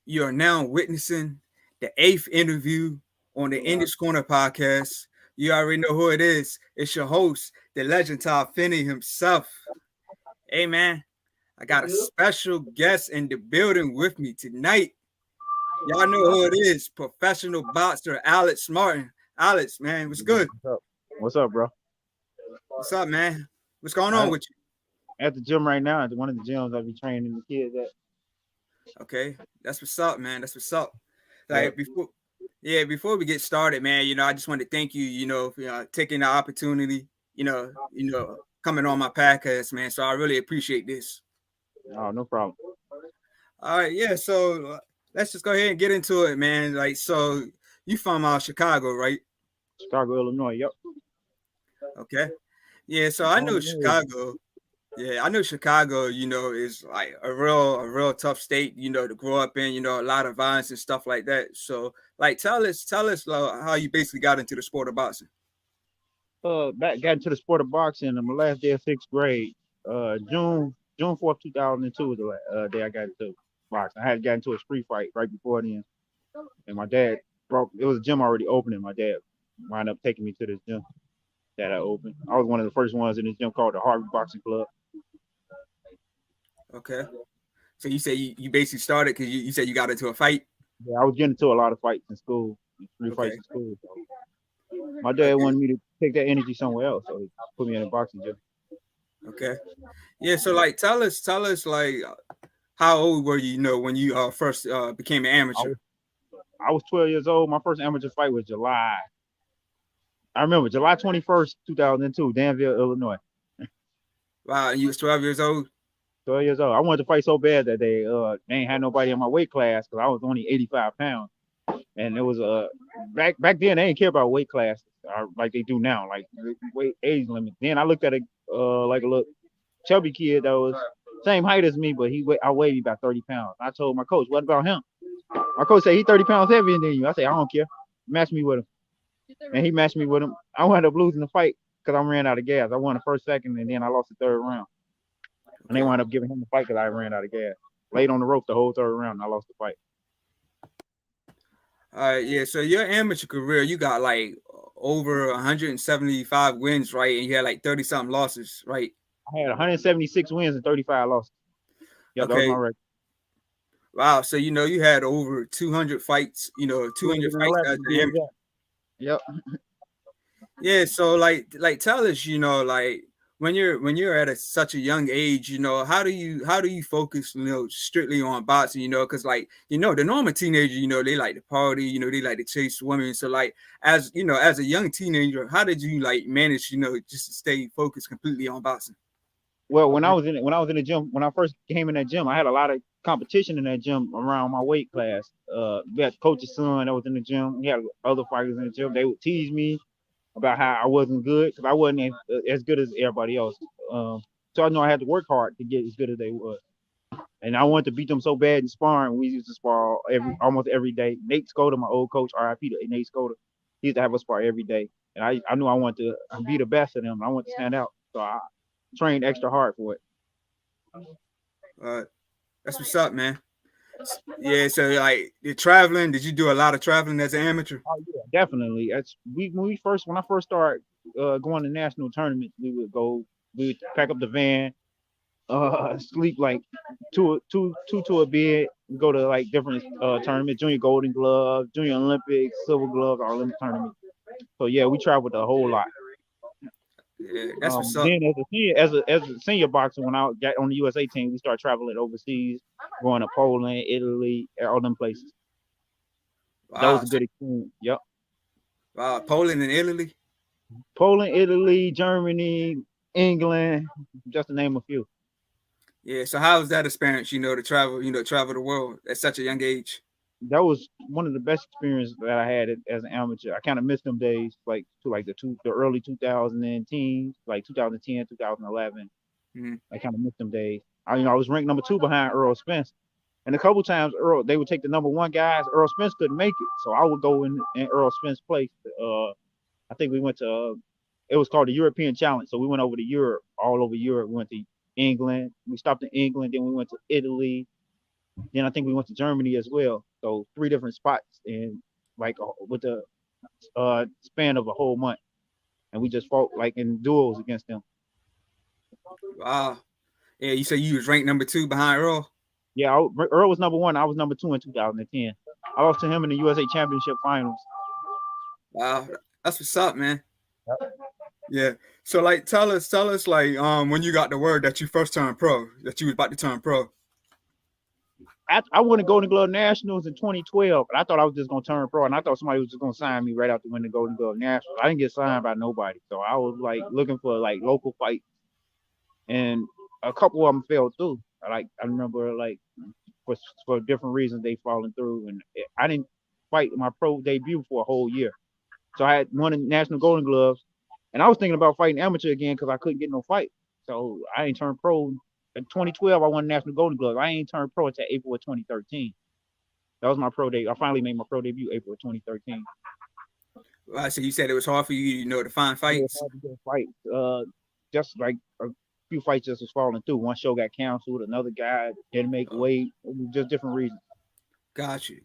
You are now witnessing the eighth interview on the English Corner podcast. You already know who it is. It's your host, the legend Todd Finney himself. Hey man, I got a special guest in the building with me tonight. Y'all know who it is. Professional boxer Alex Martin. Alex, man, what's good? What's up? What's up, bro? What's up, man? What's going on I with at the gym right now. At one of the gyms I be training the kids at. you? Okay, that's what's up, man. That's what's up. Yeah. Like before we get started, man, I just want to thank you, for taking the opportunity, coming on my podcast, man. So I really appreciate this. Oh, no problem. All right, yeah. So let's just go ahead and get into it, man. Like, so you from Chicago, right? Chicago, Illinois. Yep. Okay. Yeah. So I On know the move. Chicago. Yeah, I know Chicago. Is like a real tough state. To grow up in. A lot of violence and stuff like that. So, like, tell us how you basically got into the sport of boxing. Back got into the sport of boxing on my last day of sixth grade. June 4th, 2002 was the day I got into boxing. I had got into a street fight right before then, and my dad broke. It was a gym already open, and my dad wound up taking me to this gym that I opened. I was one of the first ones in this gym called the Harvey Boxing Club. Okay. So you say you basically started because you said you got into a fight. Yeah, I was getting into a lot of fights in school, street Okay. fights in school. So my dad Okay. wanted me to take that energy somewhere else, so he put me in a boxing gym. Okay. Yeah. So like, tell us like how old were you? When you first became an I amateur. was I was 12 years old. My first amateur fight was July. I remember July 21st, 2002, Danville, Illinois. Wow. And you was 12 years old. 12 years old. I wanted to fight so bad that they ain't had nobody in my weight class because I was only 85 pounds. And it was back then they didn't care about weight classes like they do now, like weight age limit. Then I looked at like a little chubby kid that was same height as me, but I weighed about 30 pounds. I told my coach, what about him? My coach said he 30 pounds heavier than you. I said, I don't care. Match me with him. And he matched me with him. I wound up losing the fight because I ran out of gas. I won the first, second, and then I lost the third round. And they Okay. wound up giving him the fight because I ran out of gas. Laid on the rope the whole third round, and I lost the fight. All right. Yeah. So your amateur career, you got like over 175 wins, right? And you had like 30 something losses, right? I had 176 wins and 35 losses. Yep, that was my Okay. record. Wow. So you had over 200 fights. 200 fights as 211 to an be amateur. exact. Yep. Yeah. So like tell us, like when you're at such a young age, how do you focus, strictly on boxing, because like the normal teenager, they like to party, they like to chase women. So like as a young teenager, how did you like manage, just to stay focused completely on boxing? Well, when I was in the gym, when I first came in that gym, I had a lot of competition in that gym around my weight class. We had coach's son that was in the gym. We had other fighters in the gym. They would tease me about how I wasn't good because I wasn't as good as everybody else. So I know I had to work hard to get as good as they were. And I wanted to beat them so bad in sparring. We used to spar almost every day. Nate Skoda, my old coach, RIP to Nate Skoda, he used to have us spar every day. And I knew I wanted to be the best of them. I wanted to stand out. So I trained extra hard for it. Uh, that's what's up, man. Yeah. So like the traveling, did you do a lot of traveling as an amateur? Oh yeah, definitely. When I first started going to national tournaments, we would pack up the van, sleep like two to a bed. We go to like different tournaments, Junior Golden Gloves, Junior Olympics, Silver Gloves, all them tournaments. So yeah, we traveled a whole lot. Yeah, that's what's up. Then as a senior boxer, when I got on the USA team, we started traveling overseas, going to Poland, Italy, all them places. That was Wow. a good experience. Yep. Wow. Poland and Italy. Poland, Italy, Germany, England, just to name a few. Yeah. So how was that experience? To travel the world at such a young age. That was one of the best experiences that I had as an amateur. I kind of missed them days, like to like the early 2010s, like 2010, 2011. Mm-hmm. I kind of missed them days. I was ranked number 2 behind Earl Spence, and a couple times they would take the number 1 guys. Earl Spence couldn't make it, so I would go in Earl Spence's place. I think we went to it was called the European Challenge, so we went over to Europe, all over Europe. We went to England. We stopped in England, then we went to Italy. Then I think we went to Germany as well. So 3 different spots in like with the span of a whole month, and we just fought like in duels against them. Wow. Yeah, you said you was ranked number 2 behind Earl. Yeah, Earl was number 1. I was number 2 in 2010. I lost to him in the USA Championship Finals. Wow, that's what's up, man. Yeah. So like, tell us, like, when you got the word that you first turned pro, that you was about to turn pro. I won the Golden Glove Nationals in 2012, but I thought I was just gonna turn pro, and I thought somebody was just gonna sign me right after winning the Golden Glove Nationals. I didn't get signed by nobody, so I was like looking for like local fights, and a couple of them fell through. Like I remember like for different reasons they falling through, and I didn't fight my pro debut for a whole year. So I had won the National Golden Gloves, and I was thinking about fighting amateur again because I couldn't get no fight. So I ain't turned pro. In 2012, I won the National Golden Gloves. I ain't turned pro until April of 2013. That was my pro debut. I finally made my pro debut April of 2013. So you said it was hard for you, to find Yeah, it's fights. hard to get a fight. Just like a few fights just was falling through. One show got canceled. Another guy didn't make weight. Just different reasons. Got you.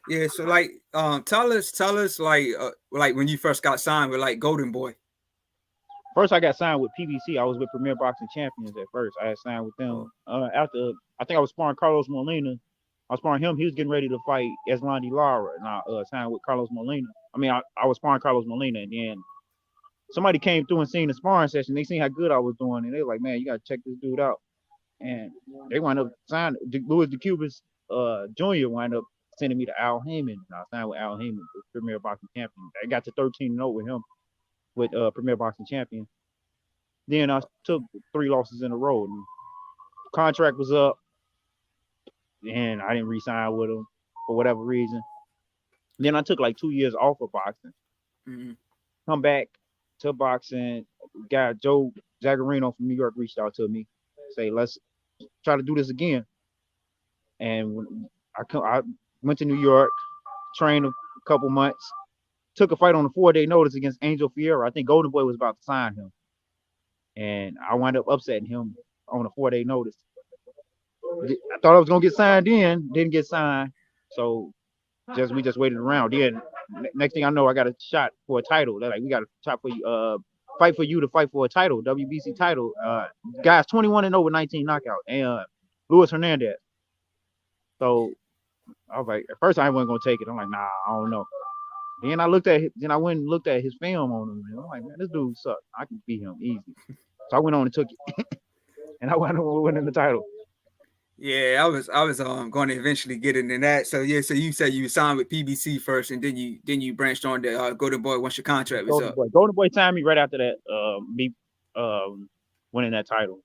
Yeah. So like, tell us like when you first got signed with like Golden Boy. First, I got signed with PBC. I was with Premier Boxing Champions at first. I had signed with them. After I think I was sparring Carlos Molina. I was sparring him. He was getting ready to fight Eslandi Lara, and I signed with Carlos Molina. I mean, I was sparring Carlos Molina, and then somebody came through and seen the sparring session. They seen how good I was doing, and they were like, "Man, you got to check this dude out." And they wound up signing Louis DeCubas Jr. wound up sending me to Al Heyman. And I signed with Al Heyman, the Premier Boxing Champion. I got to 13-0 with him, with Premier Boxing Champion. Then I took 3 losses in a row. And contract was up, and I didn't re-sign with him for whatever reason. Then I took like 2 years off of boxing. Mm-hmm. Come back to boxing. Guy Joe Zagarino from New York reached out to me, say, "Let's try to do this again." And when I went to New York, trained a couple months, took a fight on a 4-day notice against Angel Fierro. I think Golden Boy was about to sign him, and I wound up upsetting him on a 4-day notice. I thought I was gonna get signed in, didn't get signed, so we just waited around. Then next thing I know, I got a shot for a title. They're like, "We got a shot for you, fight for you to fight for a title, WBC title." Guys, 21-0 with 19 knockouts, and Luis Hernandez. So I was like, at first I wasn't gonna take it. I'm like, nah, I don't know. Then I went and looked at his film on him, and I'm like, man, this dude sucks. I can beat him easy. So I went on and took it, and I wound up winning the title. Yeah, I was going to eventually get into that. So yeah, so you said you signed with PBC first, and then you branched on to Golden Boy once your contract was up. Golden Boy signed me right after that. Me winning that title,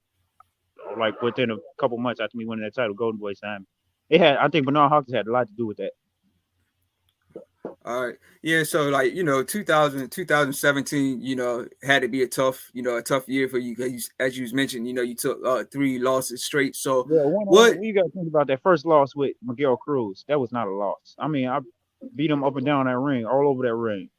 like within a couple months after me winning that title, Golden Boy signed me. I think Bernard Hawkins had a lot to do with that. All right. Yeah. So like, 2017, had to be a tough year for you. As you mentioned, you took 3 losses straight. So yeah, what you got to think about that first loss with Miguel Cruz. That was not a loss. I mean, I beat him up and down that ring, all over that ring,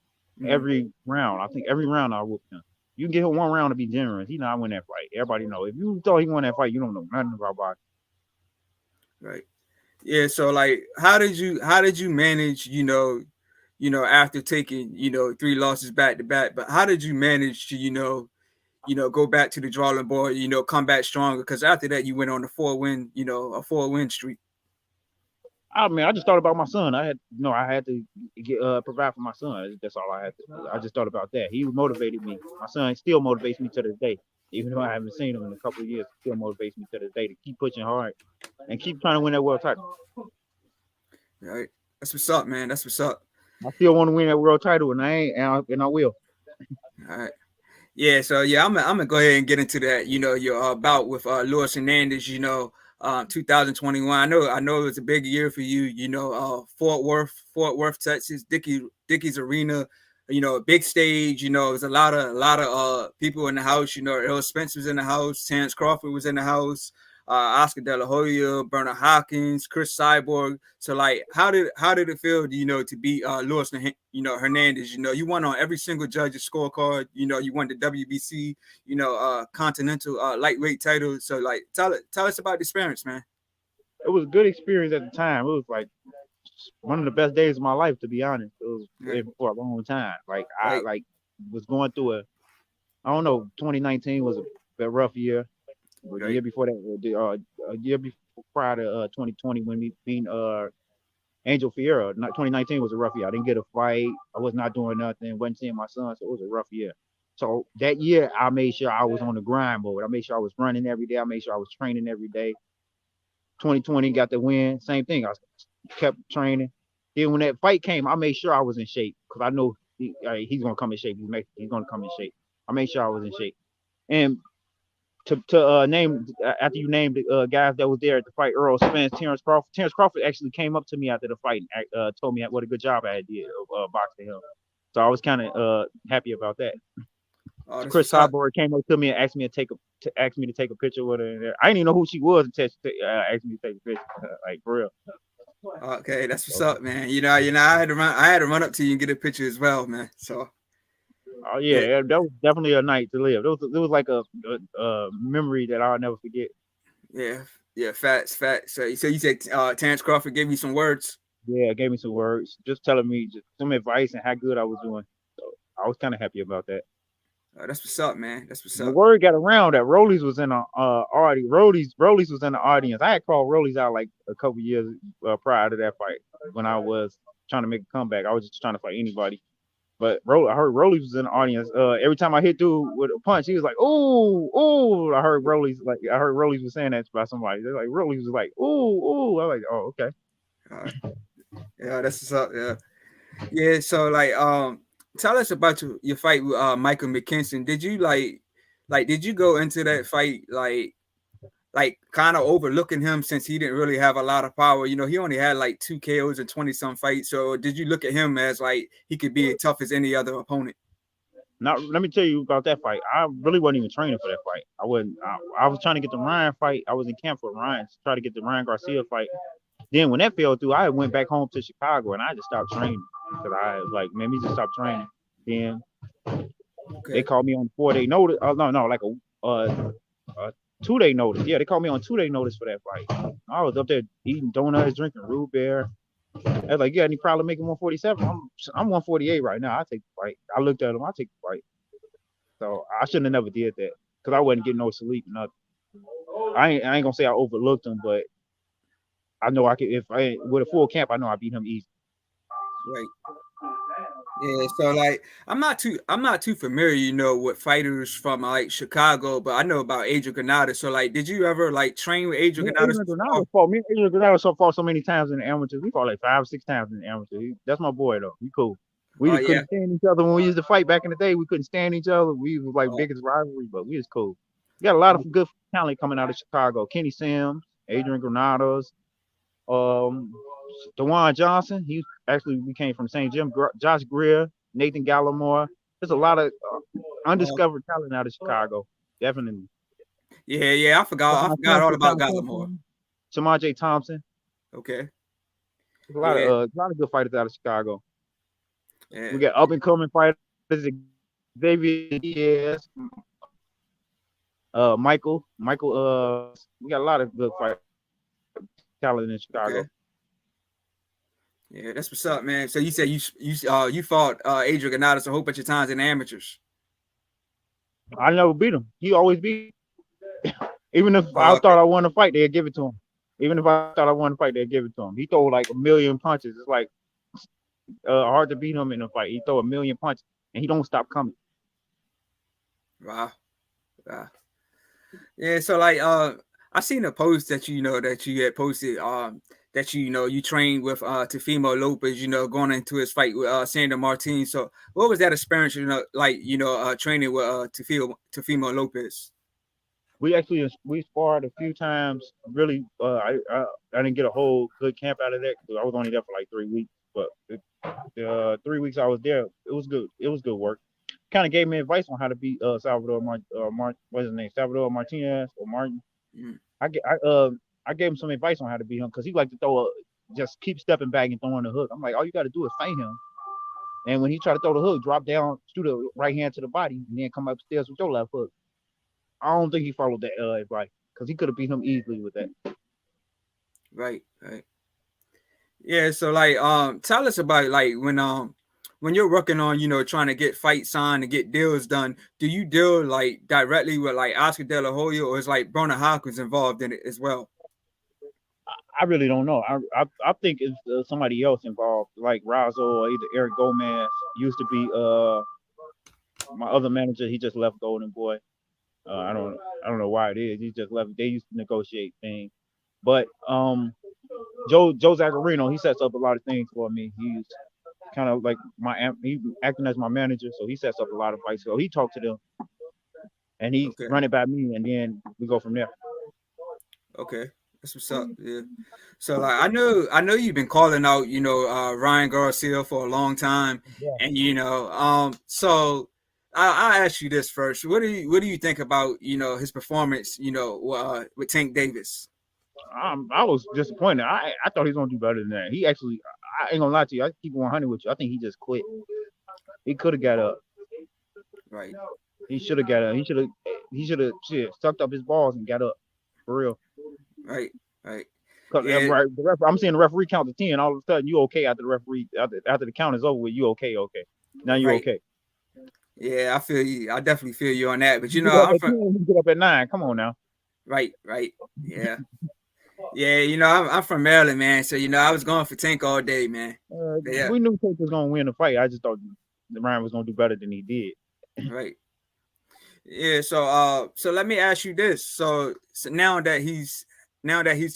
every round. I think every round I whooped him. You can get him one round to be generous. He not win that fight. Everybody know. If you thought he won that fight, you don't know nothing about boxing. Right. Yeah. So like, how did you manage? After taking 3 losses back to back, but how did you manage to go back to the drawing board, come back stronger? Because after that, you went on a 4-win streak. I mean, I just thought about my son. I had to get provide for my son. That's all I had to do. I just thought about that. He motivated me. My son still motivates me to this day. Even though I haven't seen him in a couple of years, still motivates me to this day to keep pushing hard and keep trying to win that world title. All right. That's what's up, man. That's what's up. I still want to win that world title, and I will. All right. Yeah, so yeah, I'm gonna go ahead and get into that. Your bout with Luis Hernandez. 2021. I know it was a big year for you. Fort Worth, Texas, Dickies Arena. A big stage. It was a lot of people in the house. Earl Spence was in the house. Terrence Crawford was in the house. Oscar De La Hoya, Bernard Hopkins, Chris Cyborg. So like, how did it feel, to beat Luis, Hernandez? You won on every single judge's scorecard. You won the WBC, Continental lightweight title. So like, tell us about the experience, man. It was a good experience at the time. It was like one of the best days of my life, to be honest. It was Yeah. for a long time. Like I Like, was going through I don't know, 2019 was a rough year. But the right, year before that, a year before prior to 2020 when we beat Angel Fiera, 2019 was a rough year. I didn't get a fight. I was not doing nothing. Wasn't seeing my son, so it was a rough year. So that year, I made sure I was on the grind mode. I made sure I was running every day. I made sure I was training every day. 2020 got the win. Same thing. I kept training. Then when that fight came, I made sure I was in shape because I know he's gonna come in shape. He's gonna come in shape. I made sure I was in shape. And to name after you named the guys that was there at the fight, Earl Spence, Terrence Crawford. Terrence Crawford actually came up to me after the fight and told me what a good job I did of boxing him. So I was kind of happy about that. oh, that's Chris what's up. Cyborg came up to me and asked me to take a picture with her. I didn't even know who she was until she asked me to take a picture. Like for real. Okay, that's what's up, man. I had to run up to you and get a picture as well, man. So Oh yeah, yeah, that was definitely a night to live. It was like a memory that I'll never forget. yeah, yeah. Facts. So you said Terrence Crawford gave you some words. Yeah, gave me some words, just telling me just some advice and how good I was doing. So I was kind of happy about that. That's what's up, man. That's what's The up. word got around that Rollies was in a audience. Rollies was in the audience. I had called Rollies out like a couple years prior to that fight when I was trying to make a comeback. I was just trying to fight anybody. But I heard Rollies was in the audience. Every time I hit dude with a punch, he was like, "Ooh, ooh." I heard Rollies was saying that by somebody. They're like Rollies was like, "Ooh, ooh." I was like, "Oh, okay." Uh, yeah, that's what's up. Yeah, yeah. So like, tell us about your fight with Michael McKinson. Did you did you go into that fight like kind of overlooking him since he didn't really have a lot of power? He only had like 2 KOs and 20 some fights. So did you look at him as like he could be as tough as any other opponent? Now let me tell you about that fight. I really wasn't even training for that fight. I wasn't. I was trying to get the Ryan fight. I was in camp for Ryan to try to get the Ryan Garcia fight. Then when that fell through, I went back home to Chicago and I just stopped training because I was like, man, me just stop training. Then they Okay. called me on 4 day notice. Oh no, like a 2 day notice. Yeah, they called me on 2 day notice for that fight. I was up there eating donuts, drinking root beer. I was like, you got any problem making 147? I'm 148 right now. I take the fight. I looked at him. I take the fight. So I shouldn't have never did that because I wasn't getting no sleep. Nothing. I ain't gonna say I overlooked him, but I know I could. If I with a full camp, I know I beat him easy. Right. Yeah, so like I'm not too familiar, with fighters from like Chicago, but I know about Adrian Granada. So like, did you ever like train with Adrian Granada before? Me and Adrian Granado fought so many times in the amateurs. We fought like 5 or 6 times in the amateurs. That's my boy though. We cool. We Oh just yeah. couldn't stand each other when we used to fight back in the day. We couldn't stand each other. We was like Oh, biggest rivalry, but we was cool. We got a lot of good talent coming out of Chicago. Kenny Sims, Adrian Granados, um, Dewan Johnson. He actually we came from the same gym. Josh Greer, Nathan Gallimore. There's a lot of oh, undiscovered talent out of Chicago. Definitely. yeah. I forgot all about Gallimore. Samaj Thompson. Okay. There's Yeah. a lot of good fighters out of Chicago. Yeah. We got up and coming fighters, Xavier Diaz, Michael. We got a lot of good fight talent in Chicago. Okay. Yeah, that's what's up, man. So you said you fought Adrian Granada a whole bunch of times in the amateurs. I never beat him. He always beat me. Even if I Oh, thought okay. I won a fight, they'd give it to him. Even if I thought I won a fight, they'd give it to him. He throw like a million punches. It's like hard to beat him in a fight. He throw a million punches and he don't stop coming. Wow. Wow. Yeah, so like I seen a post that you had posted that you trained with Tefimo Lopez, going into his fight with Sandor Martin. So what was that experience, like, training with Tefimo Lopez? We sparred a few times. Really, I didn't get a whole good camp out of that because I was only there for like 3 weeks. But the 3 weeks I was there, it was good. It was good work. Kind of gave me advice on how to beat Salvador what's his name? Salvador Martinez or Martin. Mm, I gave him some advice on how to beat him because he like to just keep stepping back and throwing the hook. I'm like, all you got to do is feint him, and when he try to throw the hook, drop down, shoot a right hand to the body, and then come upstairs with your left hook. I don't think he followed that advice because he could have beat him easily with that. right, right. Yeah, so like tell us about like when you're working on, trying to get fights signed and get deals done, do you deal like directly with like Oscar De La Hoya, or is like Bronner Hopkins involved in it as well? I really don't know. I think it's somebody else involved, like Razo or either Eric Gomez. Used to be my other manager. He just left Golden Boy. I don't know why it is. He just left. They used to negotiate things, but Joe Zaccarino, he sets up a lot of things for me. He's kind of like he acting as my manager, so he sets up a lot of fights. So he talked to them and he Okay, run it by me, and then we go from there. okay, that's what's up. Yeah. So like I know you've been calling out, Ryan Garcia for a long time, Yeah. and so I'll ask you this first. What do you think about his performance, with Tank Davis? I was disappointed. I thought he was gonna do better than that. He actually, I ain't gonna lie to you. I keep 100 with you. I think he just quit. He could have got up. Right, He should have got up. He should have sucked up his balls and got up for real. right, right. Cause Yeah, right, I'm seeing the referee count to 10. All of a sudden, you okay after the referee after the count is over with. You okay? Okay. Now you right. okay. Yeah, I feel you. I definitely feel you on that. But You get up I'm at from 10. You get up at 9. Come on now. right, right. Yeah, yeah. I'm from Maryland, man. So I was going for Tank all day, man. But yeah, We knew Tate was gonna win the fight. I just thought the Ryan was gonna do better than he did. right. Yeah. So let me ask you this. So now that he's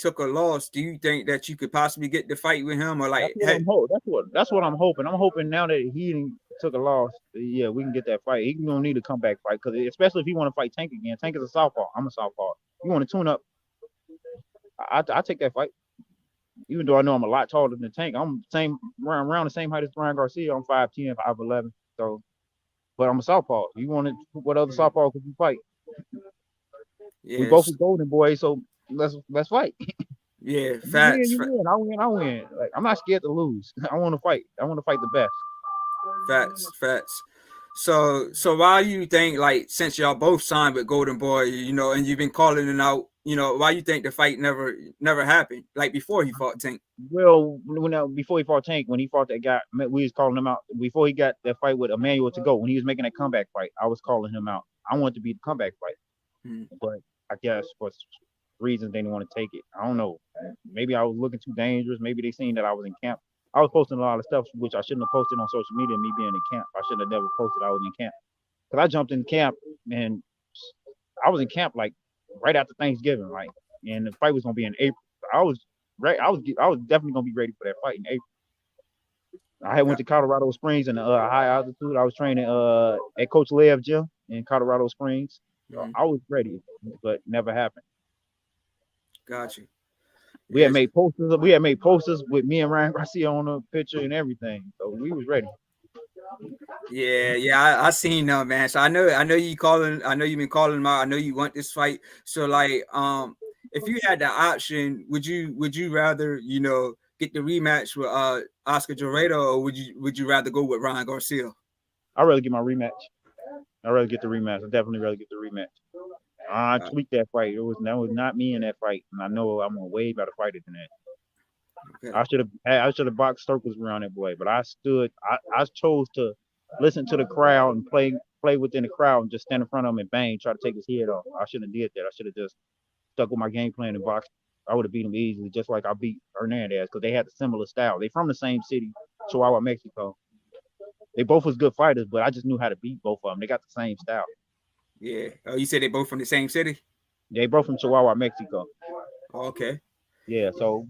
took a loss, do you think that you could possibly get the fight with him, or That's like, what hey, I'm hoping. That's what I'm hoping. I'm hoping now that he took a loss, yeah, we can get that fight. He gonna need a comeback fight because especially if he want to fight Tank again. Tank is a southpaw. I'm a southpaw. You want to tune up? I take that fight. Even though I know I'm a lot taller than Tank, I'm same around the same height as Ryan Garcia. I'm 5'10", 5'11". So, but I'm a southpaw. You want to? What other mm, southpaw could you fight? We both yes, are golden boys, so let's fight. yeah, You win, facts, you win. I win, I win. Like I'm not scared to lose. I want to fight. I want to fight the best. facts, facts. So why you think, like, since y'all both signed with Golden Boy, and you've been calling it out, why you think the fight never happened, like before he fought Tank? Well, before he fought Tank, when he fought that guy, we was calling him out. Before he got that fight with Emmanuel to go, when he was making that comeback fight, I was calling him out. I wanted to be the comeback fight, Mm, but I guess for reasons they didn't want to take it. I don't know. Maybe I was looking too dangerous. Maybe they seen that I was in camp. I was posting a lot of stuff which I shouldn't have posted on social media. Me being in camp, I should have never posted I was in camp because I jumped in camp and I was in camp like right after Thanksgiving, like, and the fight was gonna be in April. I was right. I was definitely gonna be ready for that fight in April. I had went got- to Colorado Springs in high altitude. I was training at Coach Lev gym in Colorado Springs. So mhm, I was ready, but never happened. got you. We had Yes. made posters. We had made posters with me and Ryan Garcia on the picture and everything. So we was ready. Yeah, yeah, I seen them, man. So I know you calling. I know you've been calling them out. I know you want this fight. So like, if you had the option, would you rather get the rematch with Oscar Dorado, or would you rather go with Ryan Garcia? I'd rather get my rematch. I'd rather get the rematch. I definitely rather get the rematch. I Uh, tweaked that fight. That was not me in that fight, and I know I'm a way better fighter than that. okay. I should have boxed circles around that boy, but I stood. I chose to listen to the crowd and play within the crowd and just stand in front of him and bang, try to take his head off. I shouldn't have did that. I should have just stuck with my game plan and boxed. I would have beat him easily, just like I beat Hernandez, because they had a similar style. They from the same city, Chihuahua, Mexico. They both was good fighters, but I just knew how to beat both of them. They got the same style. Yeah. Oh, you said they both from the same city? They both from Chihuahua, Mexico. Oh, okay. Yeah, so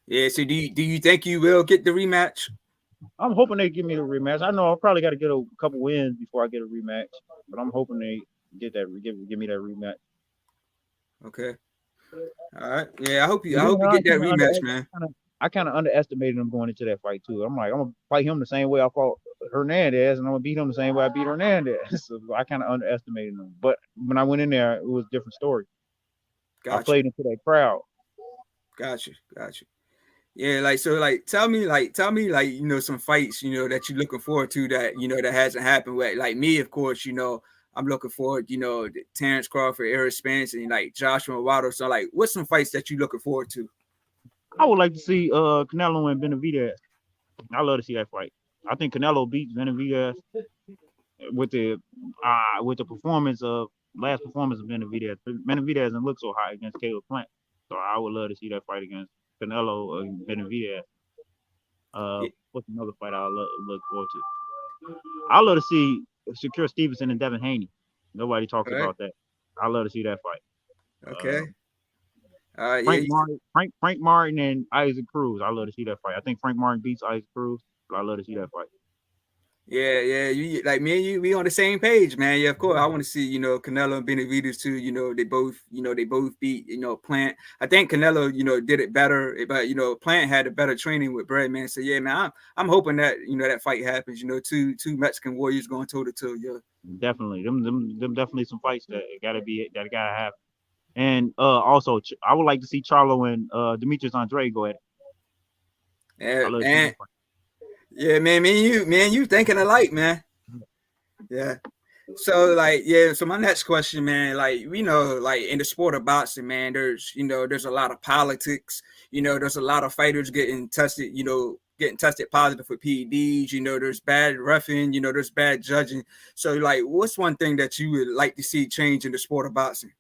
Yeah. So do you think you will get the rematch? I'm hoping they give me the rematch. I know I probably got to get a couple wins before I get a rematch, but I'm hoping they give me that rematch. Okay. All right. Yeah. I hope you. But I then hope you I get that kind of under rematch, man. I kind of underestimated him going into that fight too. I'm like, I'm gonna fight him the same way I fought Hernandez, and I'm gonna beat him the same way I beat Hernandez. So I kind of underestimated him. But when I went in there, it was a different story. I Gotcha, played into that crowd. gotcha. Yeah, like so, tell me, some fights, that you're looking forward to that that hasn't happened. Like me, of course, I'm looking forward, to Terrence Crawford, Errol Spence, and like Joshua Waddle. So, like, what's some fights that you looking forward to? I would like to see Canelo and Benavidez. I love to see that fight. I think Canelo beats Benavidez with the performance of last performance of Benavidez. Benavidez doesn't look so high against Caleb Plant, so I would love to see that fight against Canelo and Benavidez. Yeah, What's another fight I look forward to? I love to see Shakur Stevenson and Devin Haney. Nobody talks all right, about that. I love to see that fight. Uh, okay, yeah, Frank Martin and Isaac Cruz. I love to see that fight. I think Frank Martin beats Isaac Cruz, but I love to see that fight. yeah. You like me and you, we on the same page, man. Yeah, of course. I want to see, Canelo and Benavidez too. They both beat, Plant. I think Canelo, did it better, but Plant had a better training with Brad, man. So yeah, man, I'm hoping that that fight happens. Two Mexican warriors going toe to toe. Yeah, Definitely, them definitely some fights that gotta happen. And also, I would like to see Charlo and Demetrius Andre go at it. I yeah, love to see man. that fight. Yeah, man. Me and you thinking alike, man. Yeah. So like, yeah, so my next question, man, like, like in the sport of boxing, man, there's a lot of politics, there's a lot of fighters getting tested positive for PEDs, there's bad reffing, there's bad judging. So like, what's one thing that you would like to see change in the sport of boxing?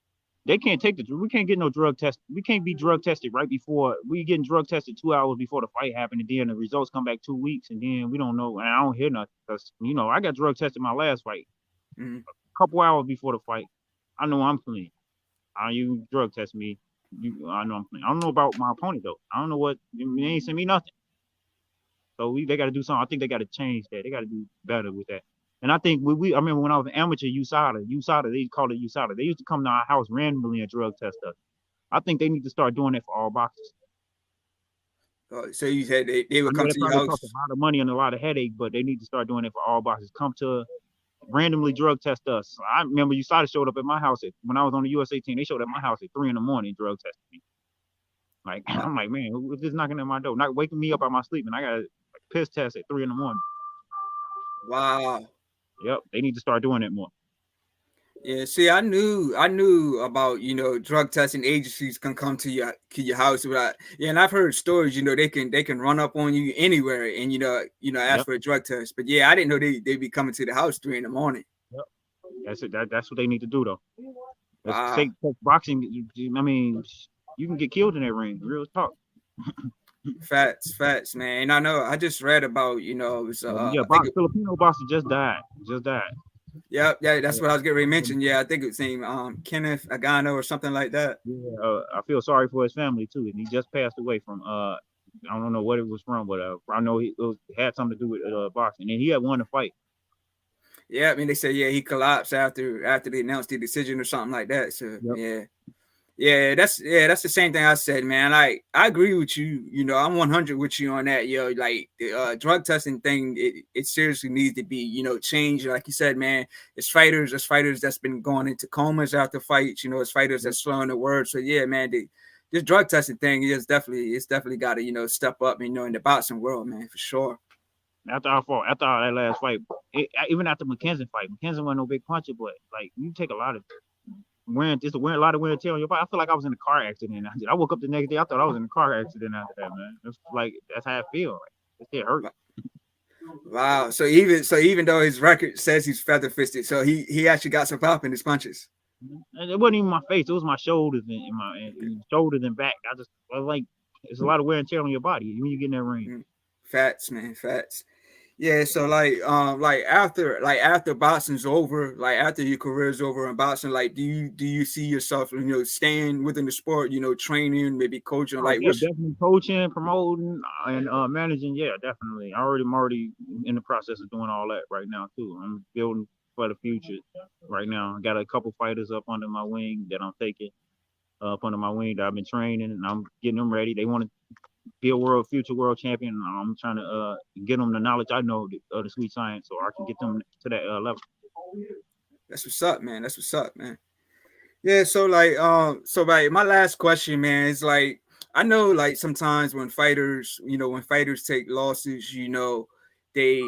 They can't take we can't get no drug test. We can't be drug tested right before we getting drug tested 2 hours before the fight happened, and then the results come back 2 weeks, and then we don't know. And I don't hear nothing because I got drug tested my last fight Mhm. a couple hours before the fight. I know I'm clean. You drug test me. I know I'm clean. I don't know about my opponent though. I don't know what they ain't sent me nothing. So they got to do something. I think they got to change that. They got to do better with that. And I think I remember when I was an amateur USADA, they called it USADA. They used to come to our house randomly and drug test us. I think they need to start doing that for all boxers. So you said they I would know come that to your probably costs a house. lot of money and a lot of headache, but they need to start doing it for all boxers. Come to randomly drug test us. I remember USADA showed up at my house when I was on the USA team. They showed up at my house at 3 in the morning, drug testing me. Like I'm like, man, who's just knocking at my door, not waking me up out my sleep, and I got a piss test at 3 in the morning. Wow. Yep, they need to start doing that more. Yeah, see, I knew about drug testing agencies can come to your house, but and I've heard stories, they can run up on you anywhere and ask Yep, for a drug test. But yeah, I didn't know they'd be coming to the house 3 in the morning. yep. That's it. That's what they need to do though. Let's Wow, take boxing. I mean, you can get killed in that ring. Real talk. facts, man. And I know I just read about it was Yeah, I think Filipino boxer just died. Just died. yeah, that's Yeah, what I was getting ready to mention. Yeah, I think it was named Kenneth Agano or something like that. I feel sorry for his family too. And he just passed away from I don't know what it was from, but I know had something to do with boxing, and he had won the fight. Yeah, I mean they said yeah he collapsed after they announced the decision or something like that. So Yep. yeah. Yeah, that's the same thing I said, man. I agree with you. I'm 100 with you on that, yo. Like the drug testing thing, it seriously needs to be, changed. Like you said, man, it's fighters that's been going into comas after fights. It's fighters Yep. that's slurring the word. So yeah, man, this drug testing thing it's definitely got to step up, in the boxing world, man, for sure. After all that last fight, even after McKenzie fight, McKenzie wasn't no big puncher, but like you take a lot of a lot of wear and tear on your body. I feel like I was in a car accident. I woke up the next day. I thought I was in a car accident after that, man. It's like that's how I feel. Like this shit hurt. Wow. So even though his record says he's feather fisted, so he actually got some pop in his punches. And it wasn't even my face. It was my shoulders and shoulders and back. I was like, it's a lot of wear and tear on your body when you get in that ring. Facts, man, facts. Yeah, so like after boxing's over, like after your career's over in boxing, like do you see yourself, staying within the sport, training, maybe coaching, Oh like yeah, what's definitely coaching, promoting, and managing. Yeah, definitely. I'm already in the process of doing all that right now too. I'm building for the future right now. I got a couple fighters up under my wing that I'm taking up under my wing that I've been training, and I'm getting them ready. They want to be a future world champion. I'm trying to get them the knowledge I know of the sweet science, so I can get them to that level. that's what's up, man. That's what's up, man. Yeah, so like my last question, man, is like I know like sometimes when fighters, when fighters take losses, they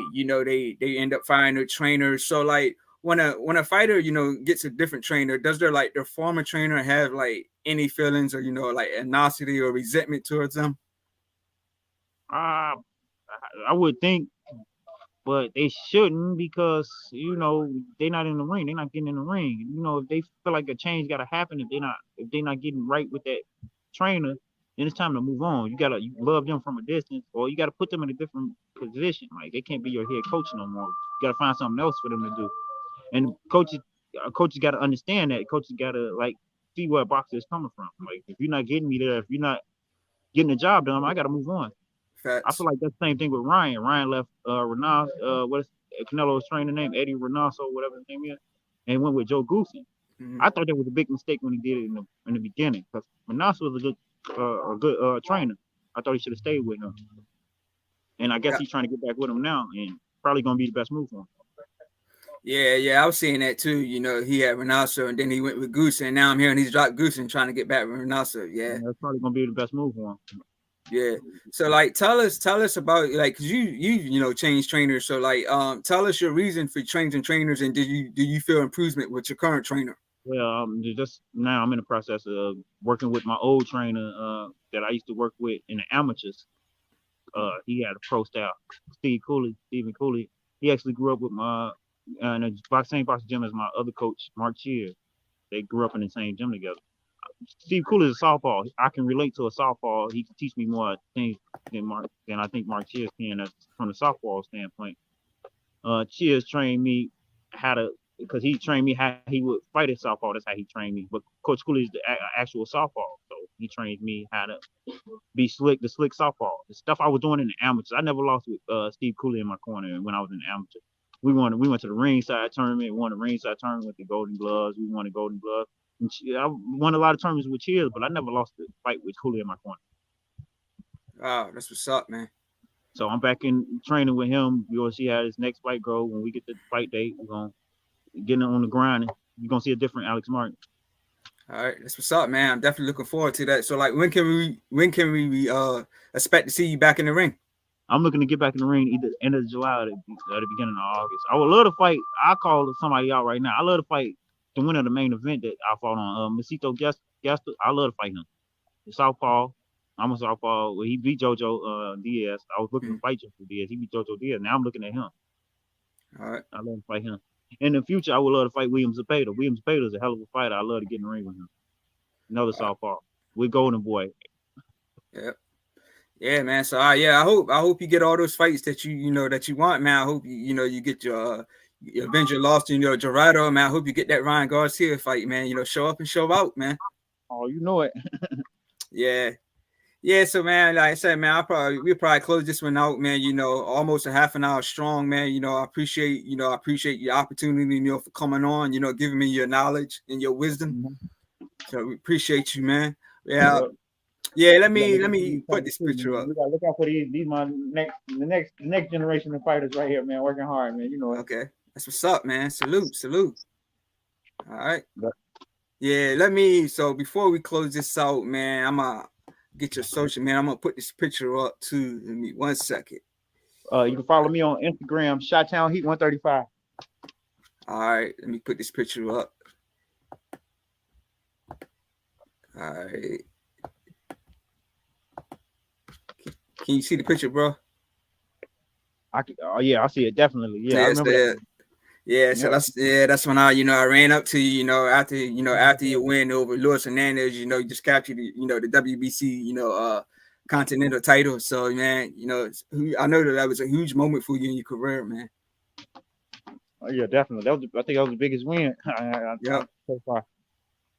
end up firing their trainers. So like when a fighter, gets a different trainer, does their former trainer have like any feelings or like animosity or resentment towards them? Uh, I would think, but they shouldn't because they're not in the ring. They're not getting in the ring. If they feel like a change got to happen, if they're not getting right with that trainer, then it's time to move on. You love them from a distance, or you gotta put them in a different position. Like they can't be your head coach no more. You gotta find something else for them to do. And coaches got to understand that. Coaches got to like see where a boxer is coming from. Like if you're not getting me there, if you're not getting the job done, I got to move on. I feel Facts. like that's the same thing with Ryan. Ryan left Renas, what is Canelo's trainer name, Eddie Renasso, whatever his name is, and went with Joe Goosey. Hmm. I thought that was a big mistake when he did it in the beginning because Renasso was a good trainer. I thought he should have stayed with him, and I guess Yeah. he's trying to get back with him now, and probably gonna be the best move for him. Yeah, I was seeing that too. He had Renato and then he went with Goose, and now I'm hearing he's dropped Goose and trying to get back with Renato. Yeah. And that's probably gonna be the best move for him. Yeah. So like tell us about like cause you change trainers. So like tell us your reason for changing trainers and do you feel improvement with your current trainer? Well, just now I'm in the process of working with my old trainer that I used to work with in the amateurs. He had a pro style, Stephen Cooley. He actually grew up with my in the same boxing gym as my other coach, Mark Cheer. They grew up in the same gym together. Steve Cooley is a southpaw. I can relate to a southpaw. He can teach me more things than I think Mark Cheers can from the southpaw standpoint. Cheers trained me how to because he trained me how he would fight at southpaw. That's how he trained me. But Coach Cooley is the actual southpaw, so he trained me how to be slick, the slick southpaw. The stuff I was doing in the amateurs. I never lost with Steve Cooley in my corner when I was in the amateur. We went to the ringside tournament, won the ringside tournament with the Golden Gloves. We won the Golden Gloves. And I won a lot of tournaments with Cheers, but I never lost the fight with Cooley in my corner. Wow, that's what's up, man. So I'm back in training with him. You'll see how this next fight go. When we get the fight date, we're gonna get on the grind. You're gonna see a different Alex Martin. All right, that's what's up, man. I'm definitely looking forward to that. So like when can we expect to see you back in the ring? I'm looking to get back in the ring either end of July or the beginning of August. I would love to fight. I call somebody out right now. I love to fight the winner of the main event that I fought on. Masito Gaston. I love to fight him. The Southpaw. I'm a Southpaw. Well, he beat JoJo Diaz. I was looking to Mm. fight JoJo Diaz. He beat JoJo Diaz. Now I'm looking at him. All right. I love to fight him. In the future, I would love to fight William Zepeda. William Zepeda is a hell of a fighter. I love to get in the ring with him. Another All right. Southpaw. We're Golden Boy. Yeah. Yeah, man. So yeah, I hope you get all those fights that you want, man. I hope you get your Avenger lost in your Gerardo, man. I hope you get that Ryan Garcia fight, man. Show up and show out, man. Oh, you know it. Yeah. Yeah, so man, like I said, man, we'll probably close this one out, man. Almost a half an hour strong, man. I appreciate your opportunity, for coming on, giving me your knowledge and your wisdom. Mhm. So we appreciate you, man. Yeah, Yep. yeah. Let We gotta me look let out for me these put fighters this too, picture man. up. We gotta look out for these my next generation of fighters right here, man. Working hard, man. You know it. Okay, that's what's up, man. Salute, salute. All right. But, Yeah, let me. So before we close this out, man, I'm gonna get your social, man. I'm gonna put this picture up too. Let me 1 second. you can follow me on Instagram, Shottown Heat 135. All right, let me put this picture up. All right, can you see the picture, bro? Oh yeah, I see it definitely. Yeah, I Yes, remember that. yeah. Yeah, so Yep. that's when I ran up to you, after you win over Luis Hernandez, you just captured the WBC, Continental title. So man, I know that was a huge moment for you in your career, man. Oh yeah, definitely. I think that was the biggest win. Yep. So far.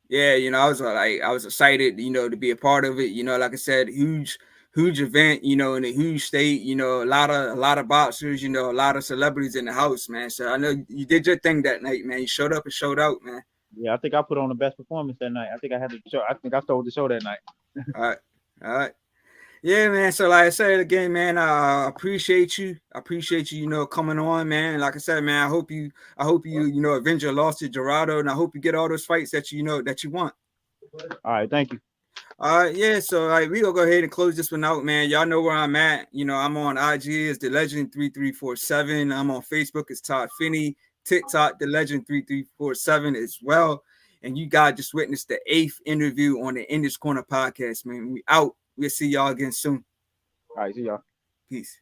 Yeah, I was excited, to be a part of it. Like I said, huge event, in a huge state. A lot of boxers, a lot of celebrities in the house, man. So I know you did your thing that night, man. You showed up and showed out, man. Yeah, I think I put on the best performance that night. I think I had the show. I think I stole the show that night. All right, all right. Yeah, man. So like I said again, man, I appreciate you. I appreciate you, coming on, man. Like I said, man, I hope you, avenge your loss to Gerardo, and I hope you get all those fights that that you want. All right, thank you. Yeah, so we gonna go ahead and close this one out, man. Y'all know where I'm at. I'm on IG as the Legend 3347. I'm on Facebook as Todd Finney, TikTok the Legend 3347 as well. And you guys just witnessed the 8th interview on the In This Corner podcast, man. We out. We'll see y'all again soon. All right, see y'all. Peace.